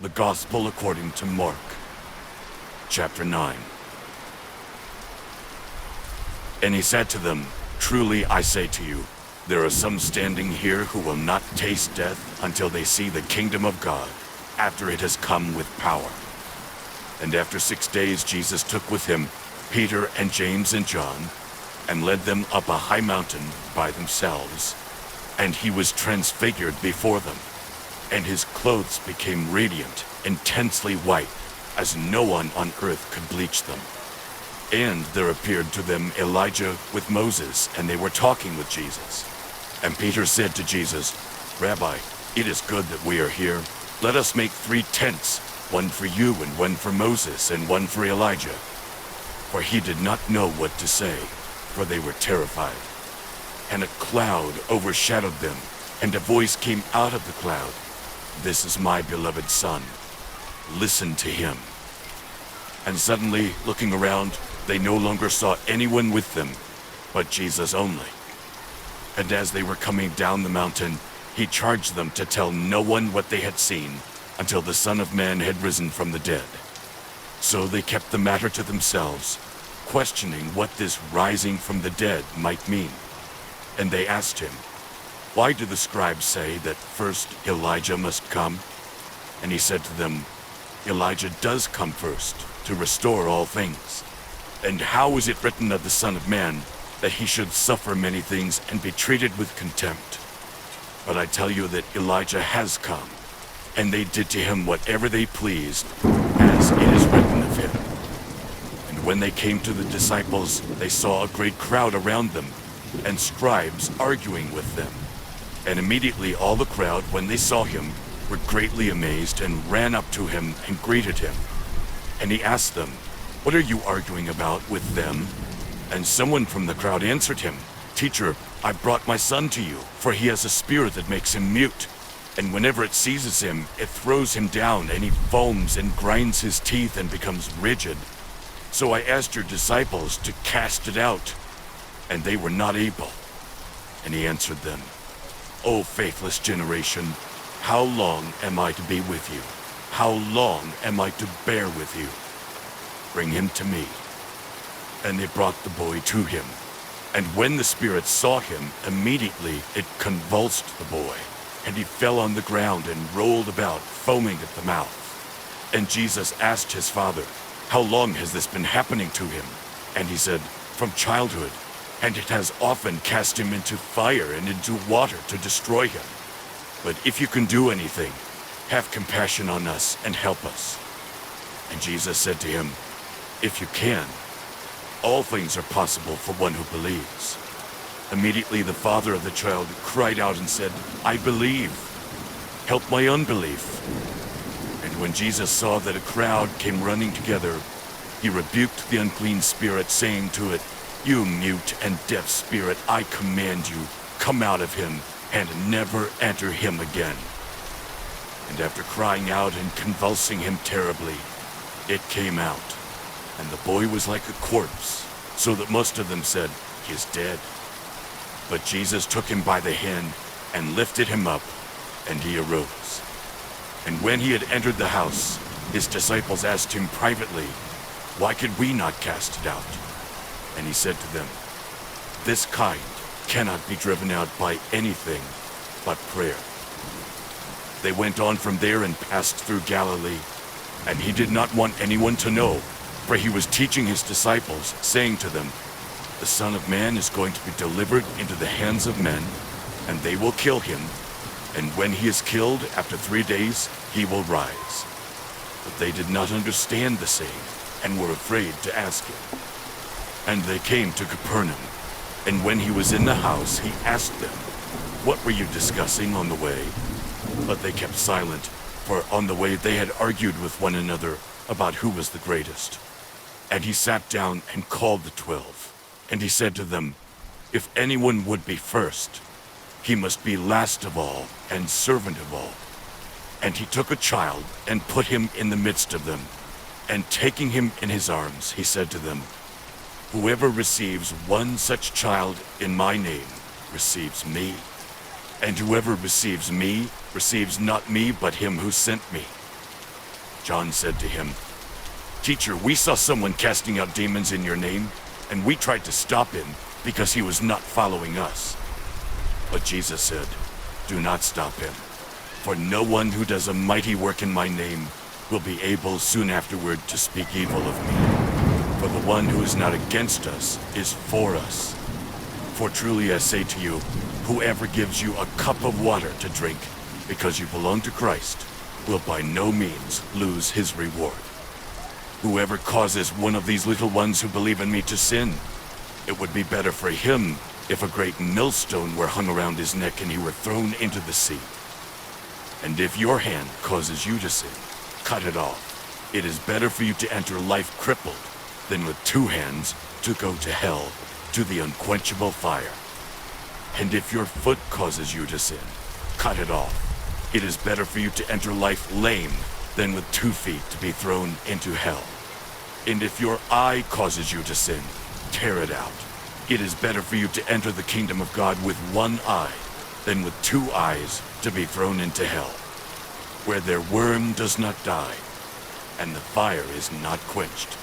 The Gospel according to Mark, chapter 9. And he said to them, "Truly I say to you, there are some standing here who will not taste death until they see the kingdom of God, after it has come with power." And after 6 days Jesus took with him Peter and James and John, and led them up a high mountain by themselves. And he was transfigured before them, and his clothes became radiant, intensely white, as no one on earth could bleach them. And there appeared to them Elijah with Moses, and they were talking with Jesus. And Peter said to Jesus, "Rabbi, it is good that we are here. Let us make 3 tents, one for you and one for Moses and one for Elijah." For he did not know what to say, for they were terrified. And a cloud overshadowed them, and a voice came out of the cloud, "This is my beloved Son. Listen to him." And suddenly, looking around, they no longer saw anyone with them, but Jesus only. And as they were coming down the mountain, he charged them to tell no one what they had seen until the Son of Man had risen from the dead. So they kept the matter to themselves, questioning what this rising from the dead might mean. And they asked him, "Why do the scribes say that first Elijah must come?" And he said to them, "Elijah does come first to restore all things. And how is it written of the Son of Man that he should suffer many things and be treated with contempt? But I tell you that Elijah has come, and they did to him whatever they pleased, as it is written of him." And when they came to the disciples, they saw a great crowd around them, and scribes arguing with them. And immediately all the crowd, when they saw him, were greatly amazed and ran up to him and greeted him. And he asked them, "What are you arguing about with them?" And someone from the crowd answered him, "Teacher, I brought my son to you, for he has a spirit that makes him mute. And whenever it seizes him, it throws him down, and he foams and grinds his teeth and becomes rigid. So I asked your disciples to cast it out, and they were not able." And he answered them, "O faithless generation, how long am I to be with you? How long am I to bear with you? Bring him to me." And they brought the boy to him. And when the spirit saw him, immediately it convulsed the boy, and he fell on the ground and rolled about, foaming at the mouth. And Jesus asked his father, "How long has this been happening to him?" And he said, "From childhood, and it has often cast him into fire and into water to destroy him. But if you can do anything, have compassion on us and help us." And Jesus said to him, "If you can, all things are possible for one who believes." Immediately the father of the child cried out and said, "I believe. Help my unbelief." And when Jesus saw that a crowd came running together, he rebuked the unclean spirit, saying to it, "You mute and deaf spirit, I command you, come out of him and never enter him again." And after crying out and convulsing him terribly, it came out, and the boy was like a corpse, so that most of them said, "He is dead." But Jesus took him by the hand and lifted him up, and he arose. And when he had entered the house, his disciples asked him privately, "Why could we not cast it out?" And he said to them, "This kind cannot be driven out by anything but prayer." They went on from there and passed through Galilee, and he did not want anyone to know, for he was teaching his disciples, saying to them, "The Son of Man is going to be delivered into the hands of men, and they will kill him, and when he is killed, after 3 days, he will rise." But they did not understand the saying, and were afraid to ask him. And they came to Capernaum, and when he was in the house, he asked them, "What were you discussing on the way?" But they kept silent, for on the way they had argued with one another about who was the greatest. And he sat down and called the 12, and he said to them, "If anyone would be first, he must be last of all and servant of all." And he took a child and put him in the midst of them, and taking him in his arms, he said to them, "Whoever receives one such child in my name receives me. And whoever receives me receives not me but him who sent me. John said to him, "Teacher, we saw someone casting out demons in your name, and we tried to stop him because he was not following us." But Jesus said, "Do not stop him, for no one who does a mighty work in my name will be able soon afterward to speak evil of me. For the one who is not against us is for us. For truly I say to you, whoever gives you a cup of water to drink because you belong to Christ will by no means lose his reward. Whoever causes one of these little ones who believe in me to sin, it would be better for him if a great millstone were hung around his neck and he were thrown into the sea. And if your hand causes you to sin, cut it off. It is better for you to enter life crippled than with two hands to go to hell, to the unquenchable fire. And if your foot causes you to sin, cut it off. It is better for you to enter life lame than with 2 feet to be thrown into hell. And if your eye causes you to sin, tear it out. It is better for you to enter the kingdom of God with 1 eye than with 2 eyes to be thrown into hell, where their worm does not die, and the fire is not quenched.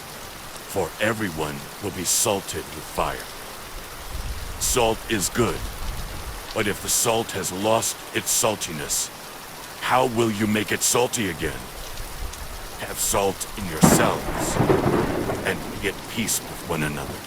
For everyone will be salted with fire. Salt is good, but if the salt has lost its saltiness, how will you make it salty again? Have salt in yourselves, and be at peace with one another.